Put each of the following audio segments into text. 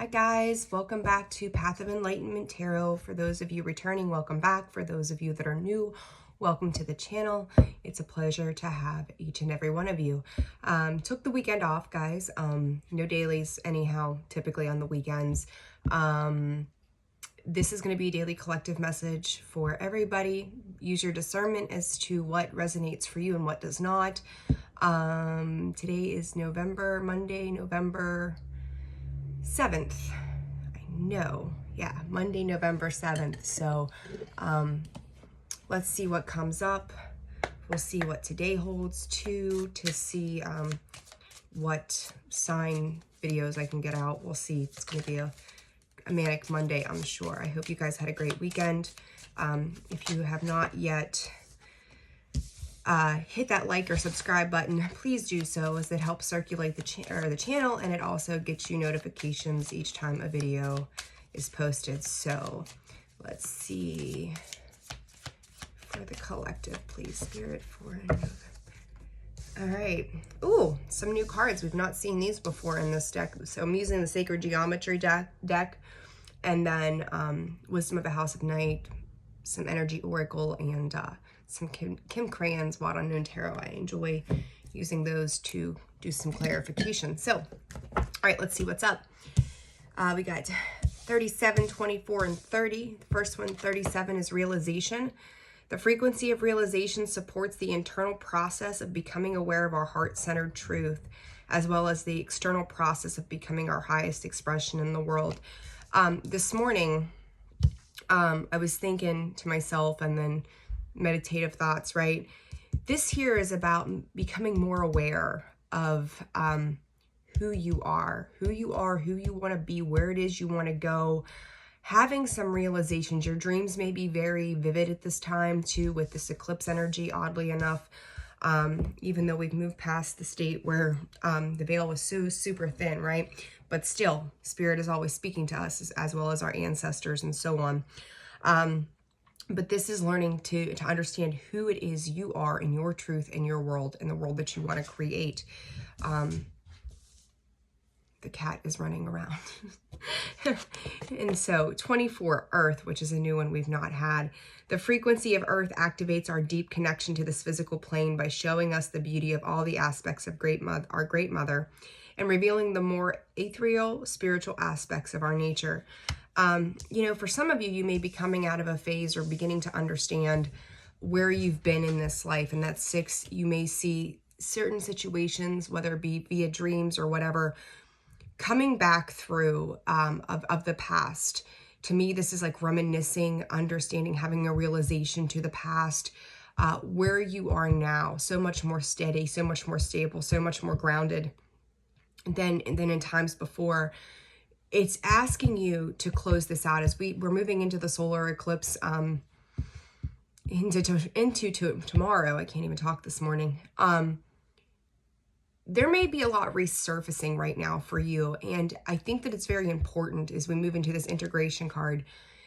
Hi guys, welcome back to Path of Enlightenment Tarot. For those of you returning, welcome back. For those of you that are new, welcome to the channel. It's a pleasure to have each and every one of you. Took the weekend off, guys. No dailies anyhow, typically on the weekends. This is going to be a daily collective message for everybody. Use your discernment as to what resonates for you and what does not. Today is Monday, November 7th. I know. Yeah, Monday, November 7th. So let's see what comes up. We'll see what today holds too, to see what sign videos I can get out. We'll see. It's going to be a manic Monday, I'm sure. I hope you guys had a great weekend. If you have not yet hit that like or subscribe button, please do so, as it helps circulate the channel, and it also gets you notifications each time a video is posted. So let's see for the collective, please, Spirit, for all right. Ooh, some new cards. We've not seen these before in this deck. So I'm using the Sacred Geometry deck, and then Wisdom of the House of Night, some Energy Oracle, and some Kim Crane's Wild Unknown Tarot. I enjoy using those to do some clarification. So, all right, let's see what's up. We got 37, 24, and 30. The first one, 37, is realization. The frequency of realization supports the internal process of becoming aware of our heart-centered truth, as well as the external process of becoming our highest expression in the world. This morning, I was thinking to myself, and then meditative thoughts, right? This here is about becoming more aware of who you are, who you want to be, where it is you want to go, having some realizations. Your dreams may be very vivid at this time too, with this eclipse energy, oddly enough, even though we've moved past the state where the veil was so super thin, right? But still, Spirit is always speaking to us, as well as our ancestors and so on. But this is learning to understand who it is you are in your truth, in your world, in the world that you want to create. The cat is running around. And so 24, Earth, which is a new one we've not had. The frequency of Earth activates our deep connection to this physical plane by showing us the beauty of all the aspects of our Great Mother, and revealing the more ethereal, spiritual aspects of our nature. You know, for some of you, you may be coming out of a phase or beginning to understand where you've been in this life. And that's 6, you may see certain situations, whether it be via dreams or whatever, coming back through of the past. To me, this is like reminiscing, understanding, having a realization to the past, where you are now, so much more steady, so much more stable, so much more grounded than in times before. It's asking you to close this out as we're moving into the solar eclipse, into tomorrow. I can't even talk this morning. There may be a lot resurfacing right now for you. And I think that it's very important as we move into this integration card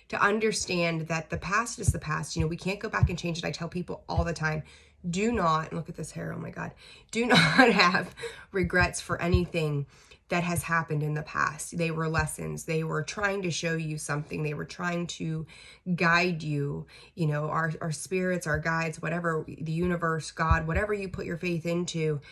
to understand that the past is the past. You know, we can't go back and change it. I tell people all the time, do not, look at this hair, oh my God, do not have regrets for anything that has happened in the past. They were lessons. They were trying to show you something. They were trying to guide you. You know, our spirits, our guides, whatever, the universe, God, whatever you put your faith into,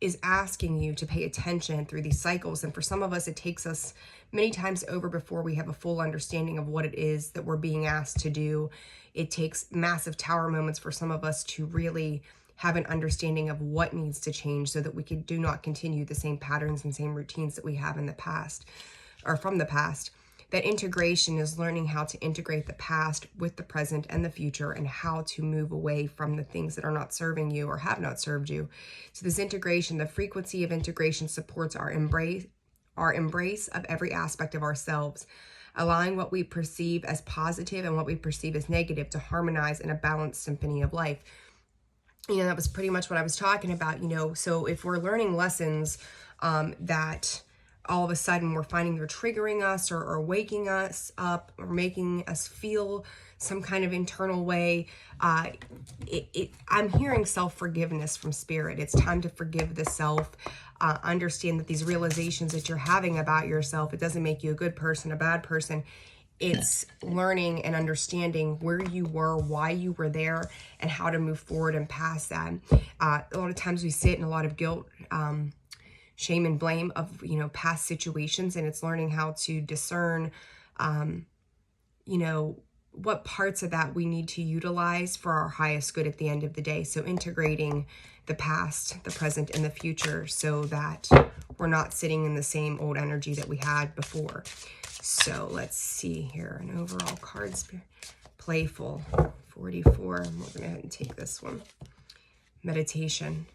is asking you to pay attention through these cycles. And for some of us, it takes us many times over before we have a full understanding of what it is that we're being asked to do. It takes massive tower moments for some of us to really have an understanding of what needs to change, so that we do not continue the same patterns and same routines that we have in the past, or from the past. That integration is learning how to integrate the past with the present and the future, and how to move away from the things that are not serving you or have not served you. So this integration, the frequency of integration, supports our embrace of every aspect of ourselves, allowing what we perceive as positive and what we perceive as negative to harmonize in a balanced symphony of life. You know, that was pretty much what I was talking about, you know. So if we're learning lessons that all of a sudden we're finding they're triggering us or waking us up or making us feel some kind of internal way. I'm hearing self-forgiveness from Spirit. It's time to forgive the self. Understand that these realizations that you're having about yourself, it doesn't make you a good person, a bad person. It's learning and understanding where you were, why you were there, and how to move forward and past that. A lot of times we sit in a lot of guilt, shame and blame of, past situations, and it's learning how to discern, what parts of that we need to utilize for our highest good at the end of the day. So integrating the past, the present, and the future so that we're not sitting in the same old energy that we had before. So let's see here, an overall card spirit. Playful, 44. We're going to go ahead and take this one. Meditation.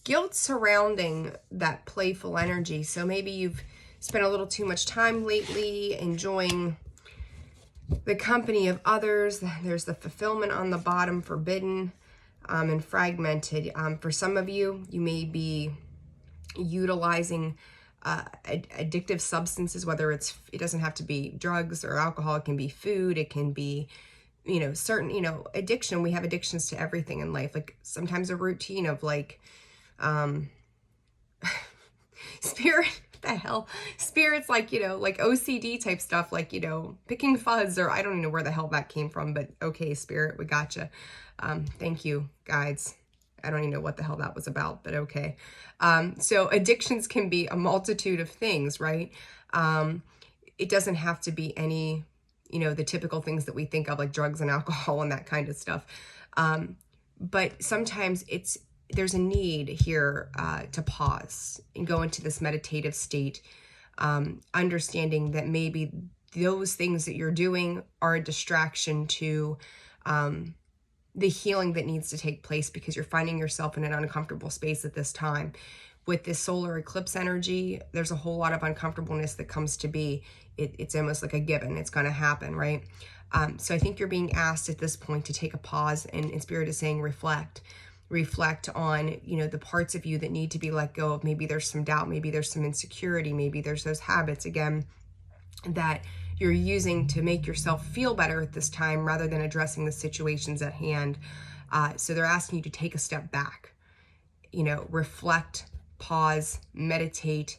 Guilt surrounding that playful energy. So maybe you've spent a little too much time lately enjoying the company of others. There's the fulfillment on the bottom, forbidden, and fragmented. For some of you, you may be utilizing addictive substances, whether it doesn't have to be drugs or alcohol. It can be food. It can be, certain, addiction. We have addictions to everything in life. Like sometimes a routine of like, Spirit, the hell, Spirit's like, like OCD type stuff, like, picking fuzz, or I don't even know where the hell that came from, but okay, Spirit, we gotcha. Thank you, guides. I don't even know what the hell that was about, but okay. So addictions can be a multitude of things, right? It doesn't have to be any, the typical things that we think of, like drugs and alcohol and that kind of stuff. But sometimes there's a need here to pause and go into this meditative state, understanding that maybe those things that you're doing are a distraction to the healing that needs to take place, because you're finding yourself in an uncomfortable space at this time. With this solar eclipse energy, there's a whole lot of uncomfortableness that comes to be. It's almost like a given. It's going to happen, right? So I think you're being asked at this point to take a pause, and Spirit is saying reflect on, the parts of you that need to be let go of. Maybe there's some doubt, maybe there's some insecurity, maybe there's those habits, again, that you're using to make yourself feel better at this time rather than addressing the situations at hand. So they're asking you to take a step back, reflect, pause, meditate.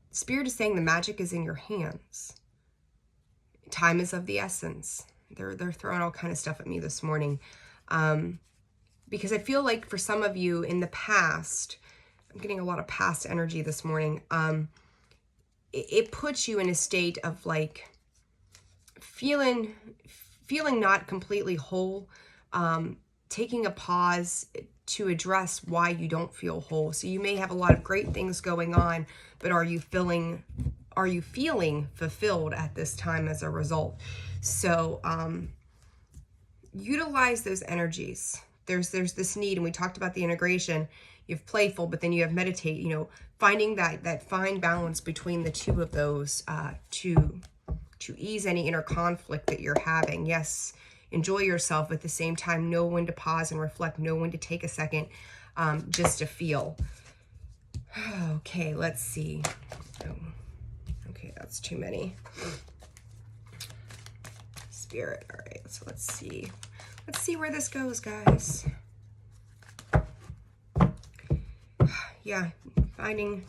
Spirit is saying the magic is in your hands. Time is of the essence. They're throwing all kind of stuff at me this morning. Because I feel like for some of you in the past, I'm getting a lot of past energy this morning. It puts you in a state of like feeling not completely whole, taking a pause to address why you don't feel whole. So you may have a lot of great things going on, but are you feeling fulfilled at this time as a result? So utilize those energies. There's this need, and we talked about the integration. You have playful, but then you have meditate, finding that fine balance between the two of those to ease any inner conflict that you're having. Yes, enjoy yourself, but at the same time, know when to pause and reflect, know when to take a second just to feel. Okay, let's see. Oh, okay, that's too many. Spirit, all right, so let's see. Let's see where this goes, guys. Yeah, finding,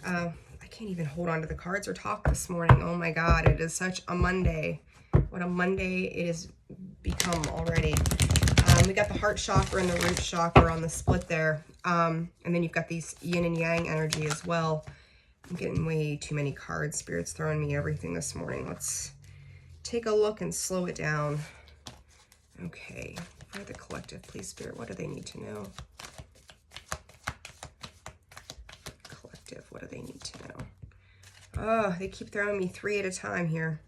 I can't even hold on to the cards or talk this morning. Oh my God, it is such a Monday. What a Monday it has become already. We got the heart chakra and the root chakra on the split there. And then you've got these yin and yang energy as well. I'm getting way too many cards. Spirit's throwing me everything this morning. Let's take a look and slow it down. Okay, for the collective, please, Spirit, what do they need to know? Collective, what do they need to know? Oh, they keep throwing me 3 at a time here.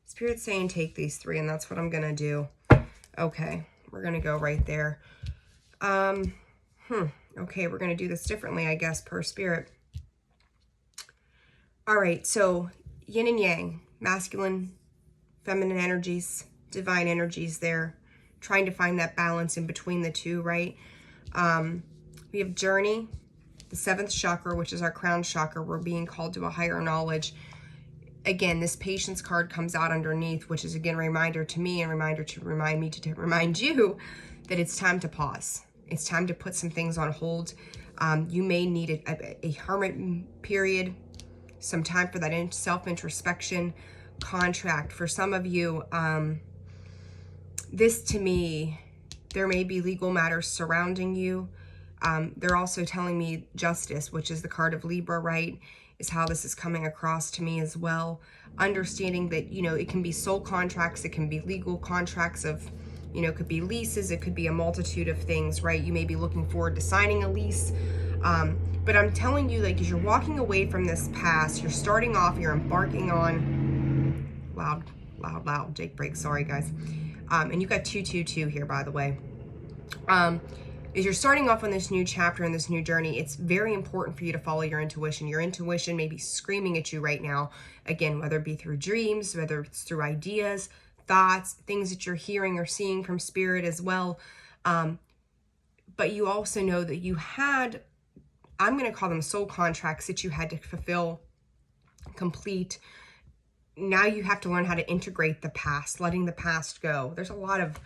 Spirit's saying take these 3, and that's what I'm gonna do. Okay, we're gonna go right there. Okay, we're gonna do this differently, I guess, per Spirit. All right, so yin and yang, masculine, feminine energies, divine energies there. trying to find that balance in between the two, right? We have journey, the 7th chakra, which is our crown chakra. We're being called to a higher knowledge. Again, this patience card comes out underneath, which is again a reminder to me and reminder to remind me to remind you that it's time to pause. It's time to put some things on hold. You may need a hermit period, some time for that self-introspection, contract. For some of you, this to me, there may be legal matters surrounding you. They're also telling me justice, which is the card of Libra, right? Is how this is coming across to me as well. Understanding that, you know, it can be soul contracts, it can be legal contracts of, you know, it could be leases, it could be a multitude of things, right? You may be looking forward to signing a lease. But I'm telling you, like, as you're walking away from this past, you're starting off, you're embarking on, loud, Jake break, sorry guys. And you got 222 here, by the way. As you're starting off on this new chapter and this new journey, it's very important for you to follow your intuition. Your intuition may be screaming at you right now. Again, whether it be through dreams, whether it's through ideas, thoughts, things that you're hearing or seeing from spirit as well. But you also know that you had, I'm going to call them soul contracts that you had to fulfill, complete. Now you have to learn how to integrate the past, letting the past go. There's a lot of,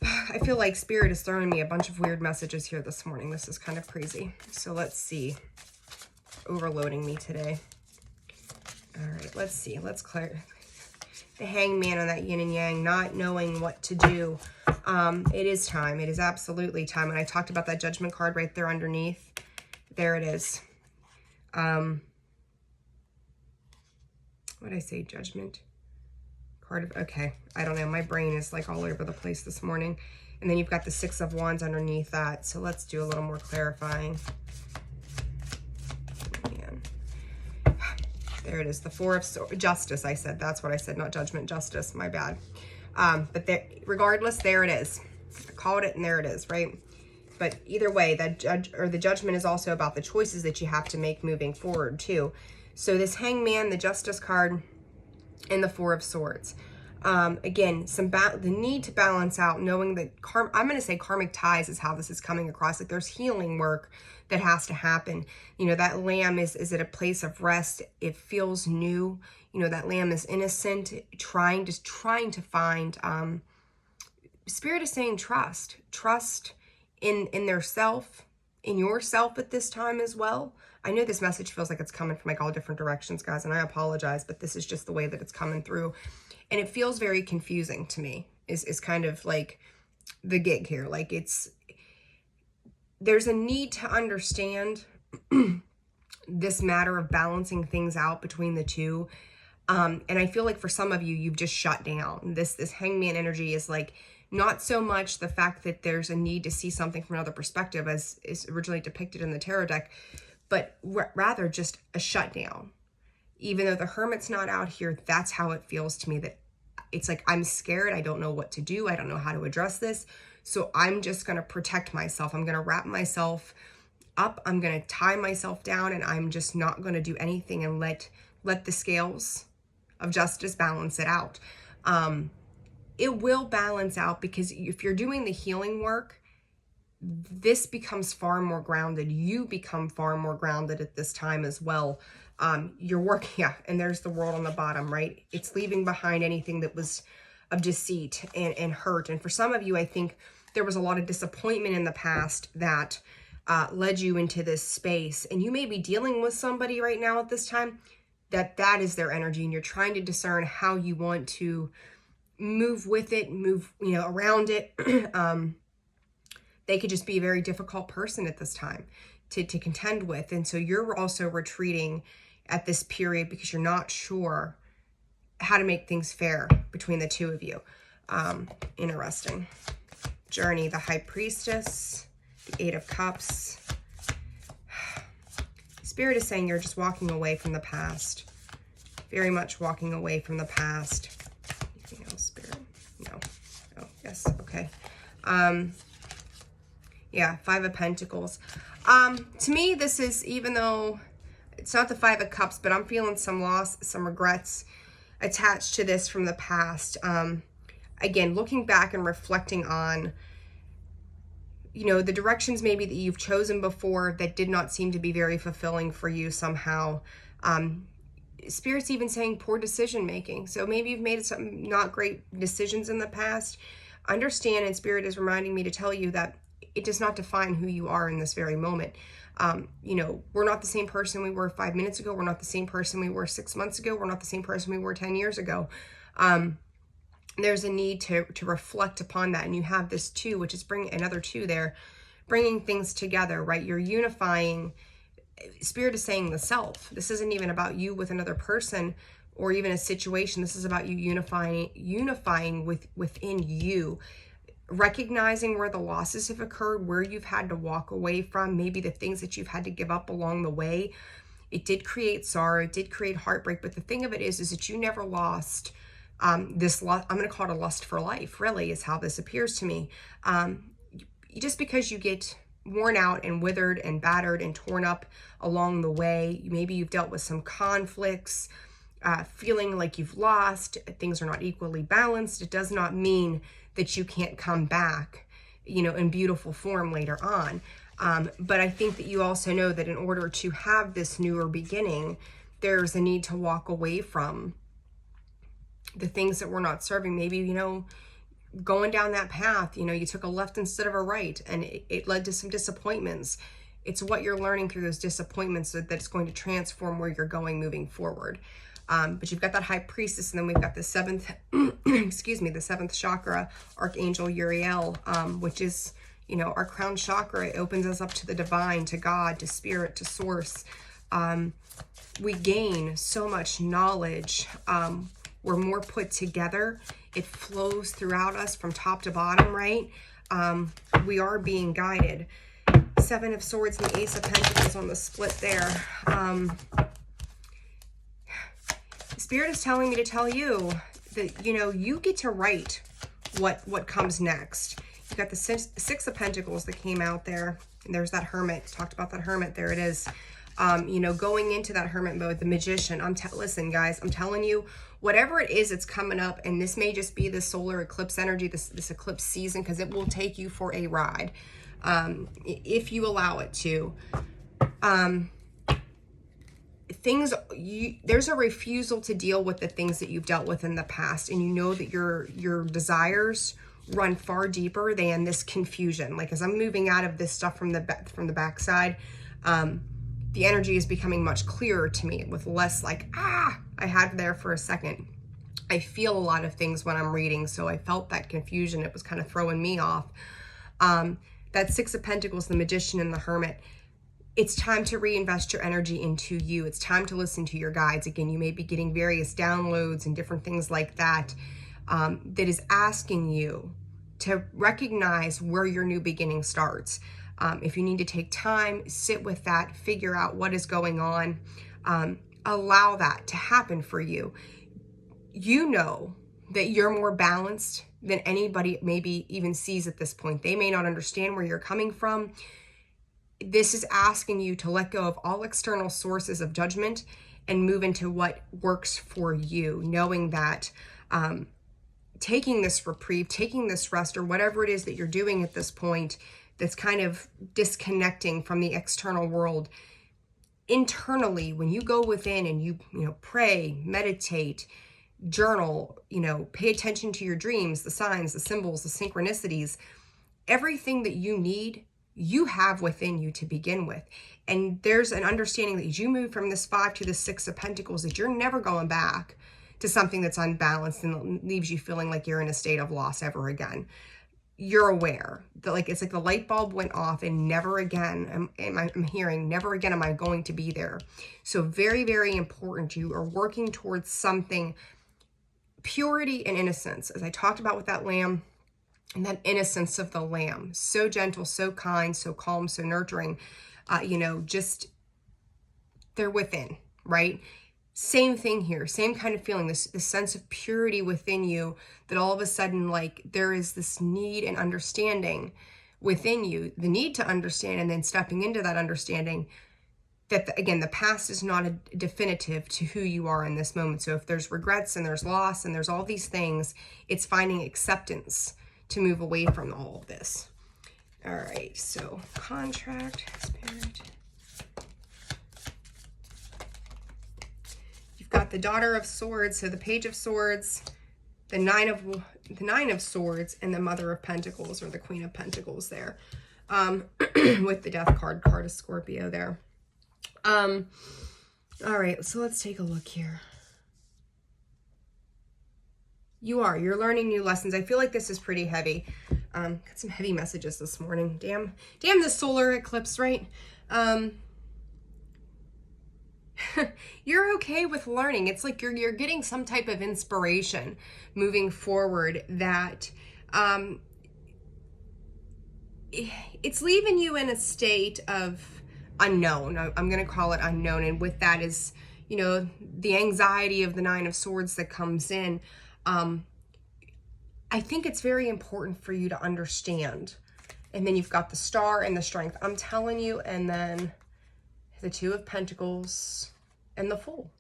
I feel like spirit is throwing me a bunch of weird messages here this morning. This is kind of crazy. So let's see. Overloading me today. All right, let's see. Let's clear the hangman on that yin and yang, not knowing what to do. It is time. It is absolutely time. And I talked about that judgment card right there underneath. There it is. What did I say? Judgment. Card of, okay, I don't know. My brain is like all over the place this morning. And then you've got the 6 of Wands underneath that. So let's do a little more clarifying. Man. There it is. The 4 of Swords. Justice, I said. That's what I said, not judgment. Justice. My bad. But there, regardless, there it is. I called it and there it is, right? But either way, that the judgment is also about the choices that you have to make moving forward too. So this hangman, the justice card, and the 4 of Swords. Again, the need to balance out, knowing that I'm going to say karmic ties is how this is coming across. Like there's healing work that has to happen. You know, that lamb is at a place of rest. It feels new. You know, that lamb is innocent, trying to find, spirit is saying trust in their self, in yourself at this time as well. I know this message feels like it's coming from like all different directions, guys, and I apologize, but this is just the way that it's coming through. And it feels very confusing to me, is kind of like the gig here. Like there's a need to understand this matter of balancing things out between the two. And I feel like for some of you, you've just shut down. This hangman energy is like, not so much the fact that there's a need to see something from another perspective as is originally depicted in the tarot deck, but rather just a shutdown. Even though the hermit's not out here, that's how it feels to me, that it's like, I'm scared. I don't know what to do. I don't know how to address this. So I'm just going to protect myself. I'm going to wrap myself up. I'm going to tie myself down, and I'm just not going to do anything and let the scales of justice balance it out. It will balance out, because if you're doing the healing work, this becomes far more grounded. You become far more grounded at this time as well. You're working, yeah, and there's the world on the bottom, right? It's leaving behind anything that was of deceit and hurt. And for some of you, I think there was a lot of disappointment in the past that led you into this space. And you may be dealing with somebody right now at this time that is their energy, and you're trying to discern how you want to move with it, move, you know, around it. They could just be a very difficult person at this time to contend with. And so you're also retreating at this period because you're not sure how to make things fair between the two of you. Interesting. Journey, the High Priestess, the 8 of Cups. Spirit is saying you're just walking away from the past. Very much walking away from the past. Anything else, Spirit? No. Oh, yes. Okay. Yeah, 5 of Pentacles. To me, this is, even though it's not the 5 of Cups, but I'm feeling some loss, some regrets attached to this from the past. again, looking back and reflecting on, you know, the directions maybe that you've chosen before that did not seem to be very fulfilling for you somehow. Spirit's even saying poor decision making. So maybe you've made some not great decisions in the past. Understand, and Spirit is reminding me to tell you that it does not define who you are in this very moment. You know, we're not the same person we were 5 minutes ago. We're not the same person we were 6 months ago. We're not the same person we were 10 years ago. There's a need to reflect upon that. And you have this two, which is bringing another two there, bringing things together, right? You're unifying. Spirit is saying the self. This isn't even about you with another person or even a situation. This is about you unifying within you, recognizing where the losses have occurred, where you've had to walk away from, maybe the things that you've had to give up along the way. It did create sorrow, it did create heartbreak, but the thing of it is that you never lost this lust. I'm going to call it a lust for life, really, is how this appears to me. Just because you get worn out and withered and battered and torn up along the way, maybe you've dealt with some conflicts, feeling like you've lost, things are not equally balanced. It does not mean that you can't come back, you know, in beautiful form later on. But I think that you also know that in order to have this newer beginning, there's a need to walk away from the things that were not serving. Maybe, you know, going down that path, you know, you took a left instead of a right, and it led to some disappointments. It's what you're learning through those disappointments that's going to transform where you're going moving forward. But you've got that high priestess, and then we've got the seventh, excuse me, the seventh chakra, Archangel Uriel, which is, you know, our crown chakra. It opens us up to the divine, to God, to spirit, to source. We gain so much knowledge. We're more put together. It flows throughout us from top to bottom, right? We are being guided. Seven of Swords and the Ace of Pentacles on the split there. Spirit is telling me to tell you that, you know, you get to write what comes next. You got the Six of Pentacles that came out there, and there's that Hermit. Talked about that Hermit. There it is. You know, going into that Hermit mode, the Magician. Listen, guys, I'm telling you, whatever it is that's coming up, and this may just be the solar eclipse energy, this eclipse season, because it will take you for a ride, if you allow it to. There's a refusal to deal with the things that you've dealt with in the past, and you know that your desires run far deeper than this confusion. Like, as I'm moving out of this stuff from the backside, the energy is becoming much clearer to me, with less like, I had there for a second. I feel a lot of things when I'm reading, so I felt that confusion. It was kind of throwing me off. That Six of Pentacles, the Magician and the Hermit, it's time to reinvest your energy into you. It's time to listen to your guides. Again, you may be getting various downloads and different things like that, that is asking you to recognize where your new beginning starts. If you need to take time, sit with that, figure out what is going on, allow that to happen for you. You know that you're more balanced than anybody maybe even sees at this point. They may not understand where you're coming from. This is asking you to let go of all external sources of judgment and move into what works for you, knowing that taking this reprieve, taking this rest, or whatever it is that you're doing at this point that's kind of disconnecting from the external world, internally, when you go within and you pray, meditate, journal, pay attention to your dreams, the signs, the symbols, the synchronicities, everything that you need, you have within you to begin with. And there's an understanding that as you move from this 5 to the 6 of Pentacles, that you're never going back to something that's unbalanced and leaves you feeling like you're in a state of loss ever again. You're aware that it's like the light bulb went off, and never again I'm hearing, never again am I going to be there. So very, very important. You are working towards something, purity and innocence, as I talked about with that lamb. And that innocence of the lamb, so gentle, so kind, so calm, so nurturing, just they're within, right? Same thing here, same kind of feeling, this sense of purity within you, that all of a sudden, there is this need and understanding within you, the need to understand, and then stepping into that understanding, that, again, the past is not a definitive to who you are in this moment. So if there's regrets and there's loss and there's all these things, it's finding acceptance to move away from all of this. All right, so contract, Spirit. You've got the Daughter of Swords, so the Page of Swords, the Nine of Swords, and the Mother of Pentacles, or the Queen of Pentacles there. With the Death card of Scorpio there. All right, so let's take a look here. You're learning new lessons. I feel like this is pretty heavy. Got some heavy messages this morning. Damn the solar eclipse, right? You're okay with learning. It's like you're getting some type of inspiration moving forward that, it's leaving you in a state of unknown. I'm going to call it unknown. And with that is, you know, the anxiety of the Nine of Swords that comes in. I think it's very important for you to understand. And then you've got the Star and the Strength. I'm telling you. And then the Two of Pentacles and the Fool.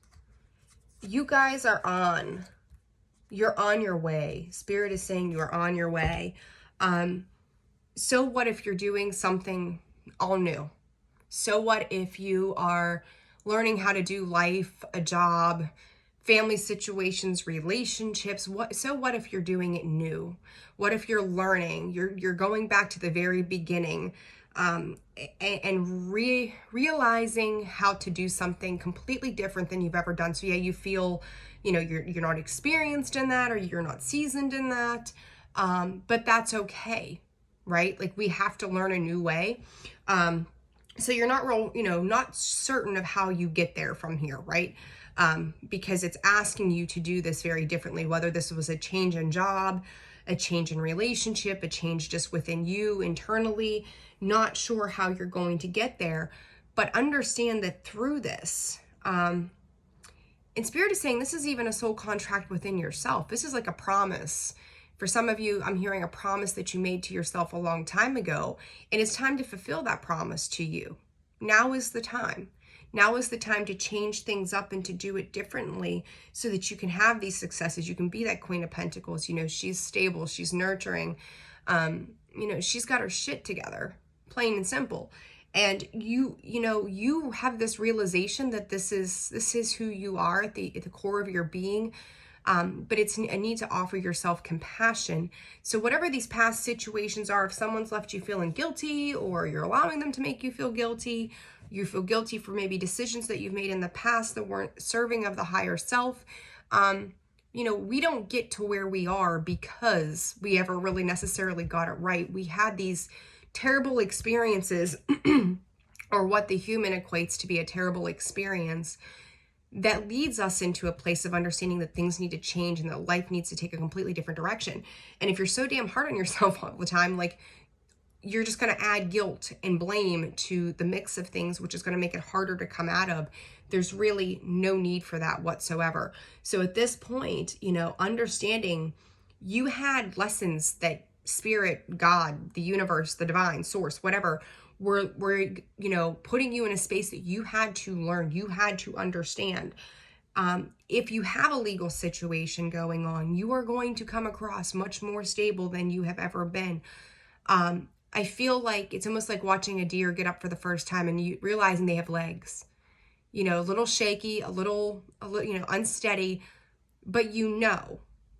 You guys are on. You're on your way. Spirit is saying you're on your way. So what if you're doing something all new? So what if you are learning how to do life, a job, family situations, relationships? So what if you're doing it new? What if you're learning? You're going back to the very beginning, and realizing how to do something completely different than you've ever done. So yeah, you feel, you know, you're not experienced in that, or you're not seasoned in that, but that's okay, right? Like, we have to learn a new way. So you're not not certain of how you get there from here, right? Because it's asking you to do this very differently, whether this was a change in job, a change in relationship, a change just within you internally. Not sure how you're going to get there, but understand that through this, and Spirit is saying this is even a soul contract within yourself. This is like a promise. For some of you, I'm hearing a promise that you made to yourself a long time ago, and it's time to fulfill that promise to you. Now is the time. Now is the time to change things up and to do it differently so that you can have these successes. You can be that Queen of Pentacles. You know, she's stable, she's nurturing. You know, she's got her shit together, plain and simple. And you have this realization that this is who you are at the core of your being. But it's a need to offer yourself compassion. So whatever these past situations are, if someone's left you feeling guilty, or you're allowing them to make you feel guilty, you feel guilty for maybe decisions that you've made in the past that weren't serving of the higher self. We don't get to where we are because we ever really necessarily got it right. We had these terrible experiences, or what the human equates to be a terrible experience, that leads us into a place of understanding that things need to change and that life needs to take a completely different direction. And if you're so damn hard on yourself all the time, like, you're just going to add guilt and blame to the mix of things, which is going to make it harder to come out of. There's really no need for that whatsoever. So at this point, understanding you had lessons that Spirit, God, the universe, the divine source, whatever, were putting you in a space that you had to learn, you had to understand. If you have a legal situation going on, you are going to come across much more stable than you have ever been. I feel like it's almost like watching a deer get up for the first time and you realizing they have legs, a little shaky, a little, unsteady, but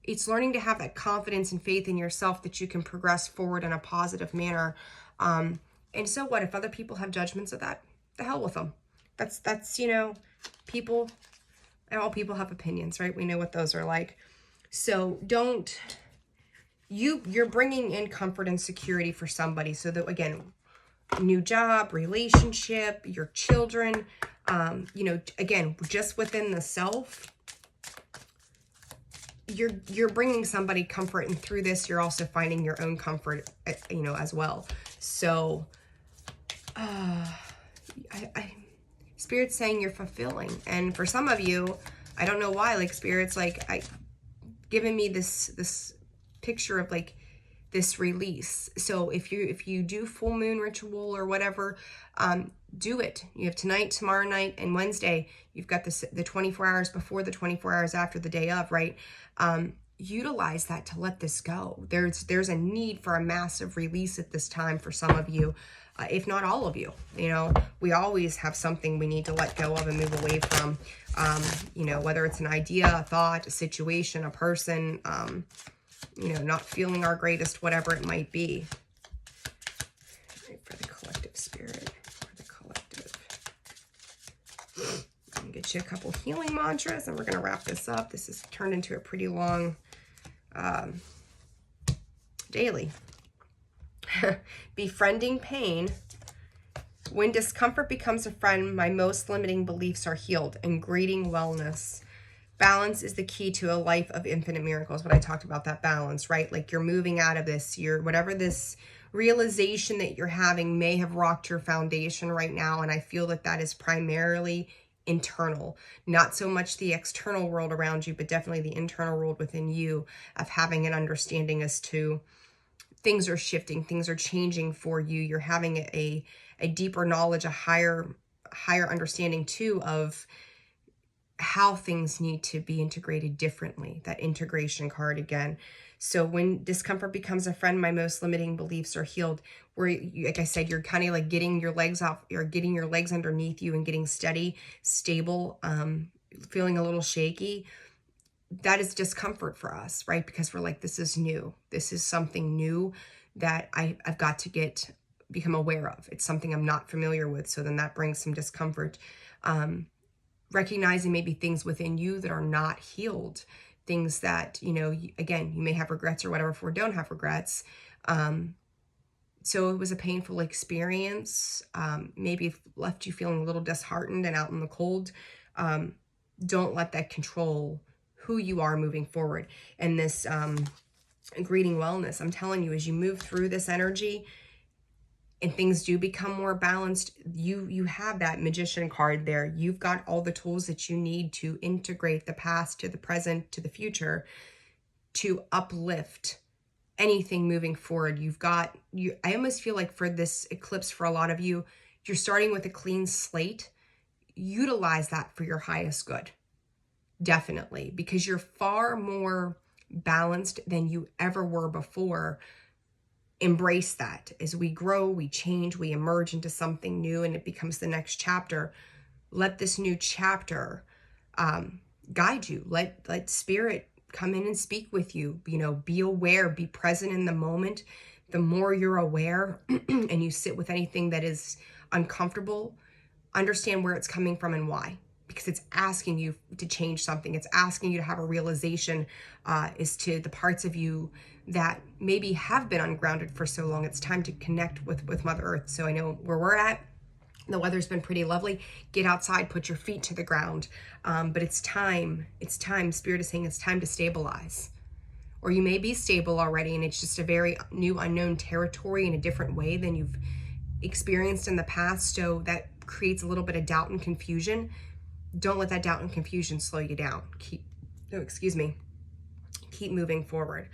it's learning to have that confidence and faith in yourself that you can progress forward in a positive manner. And so what if other people have judgments of that? The hell with them. That's people, all people have opinions, right? We know what those are like. So you're bringing in comfort and security for somebody. So that, again, new job, relationship, your children, again, just within the self, you're bringing somebody comfort, and through this, you're also finding your own comfort, as well. So, Spirit's saying you're fulfilling. And for some of you, I don't know why, like, Spirit's like, giving me this picture of like this release. So if you do full moon ritual or whatever, do it. You have tonight, tomorrow night, and Wednesday. You've got the 24 hours before, the 24 hours after, the day of, right? Utilize that to let this go. There's a need for a massive release at this time for some of you, if not all of you. You know, we always have something we need to let go of and move away from. You know, whether it's an idea, a thought, a situation, a person, you know, not feeling our greatest, whatever it might be. Right, for the collective spirit, for the collective. I'm gonna get you a couple healing mantras and we're gonna wrap this up. This has turned into a pretty long daily. Befriending pain. When discomfort becomes a friend, my most limiting beliefs are healed, and greeting wellness. Balance is the key to a life of infinite miracles. What I talked about, that balance, right? Like you're moving out of this, whatever this realization that you're having may have rocked your foundation right now. And I feel that that is primarily internal, not so much the external world around you, but definitely the internal world within you, of having an understanding as to things are shifting, things are changing for you. You're having a deeper knowledge, a higher understanding too of how things need to be integrated differently. That integration card again. So when discomfort becomes a friend, my most limiting beliefs are healed. Where, like I said, you're kind of like getting your legs off, you're getting your legs underneath you and getting steady, stable, feeling a little shaky. That is discomfort for us, right? Because we're like, this is new. This is something new that I've got to become aware of. It's something I'm not familiar with. So then that brings some discomfort. Recognizing maybe things within you that are not healed, things that, you know, again, you may have regrets or whatever for, don't have regrets. So it was a painful experience. Maybe left you feeling a little disheartened and out in the cold. Don't let that control who you are moving forward. And this greeting wellness, I'm telling you, as you move through this energy, and things do become more balanced, you have that magician card there. You've got all the tools that you need to integrate the past to the present to the future to uplift anything moving forward. I almost feel like for this eclipse, for a lot of you, you're starting with a clean slate. Utilize that for your highest good. Definitely, because you're far more balanced than you ever were before. Embrace that. As we grow, we change, we emerge into something new, and it becomes the next chapter. Let this new chapter guide you. Let spirit come in and speak with you. You know, be aware, be present in the moment. The more you're aware and you sit with anything that is uncomfortable, understand where it's coming from and why. Because it's asking you to change something. It's asking you to have a realization as to the parts of you that maybe have been ungrounded for so long. It's time to connect with Mother Earth. So I know where we're at. The weather's been pretty lovely. Get outside, put your feet to the ground. But it's time. It's time. Spirit is saying it's time to stabilize. Or you may be stable already and it's just a very new, unknown territory in a different way than you've experienced in the past. So that creates a little bit of doubt and confusion. Don't let that doubt and confusion slow you down. Keep moving forward.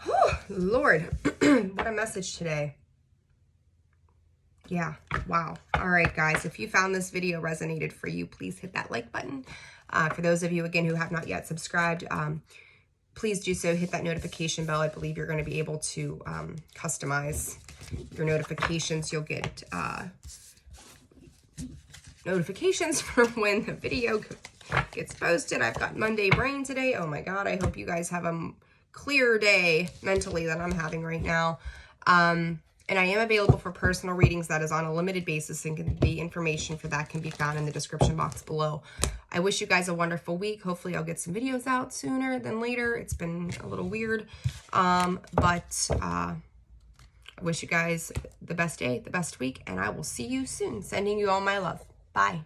Oh, Lord, what a message today. Yeah, wow. All right, guys, if you found this video resonated for you, please hit that like button. For those of you, again, who have not yet subscribed, please do so. Hit that notification bell. I believe you're going to be able to customize your notifications. You'll get notifications for when the video gets posted. I've got Monday brain today. Oh my God, I hope you guys have a clear day mentally than I'm having right now. And I am available for personal readings. That is on a limited basis, and the information for that can be found in the description box below. I wish you guys a wonderful week. Hopefully I'll get some videos out sooner than later. It's been a little weird, but I wish you guys the best day, the best week, and I will see you soon. Sending you all my love. Bye.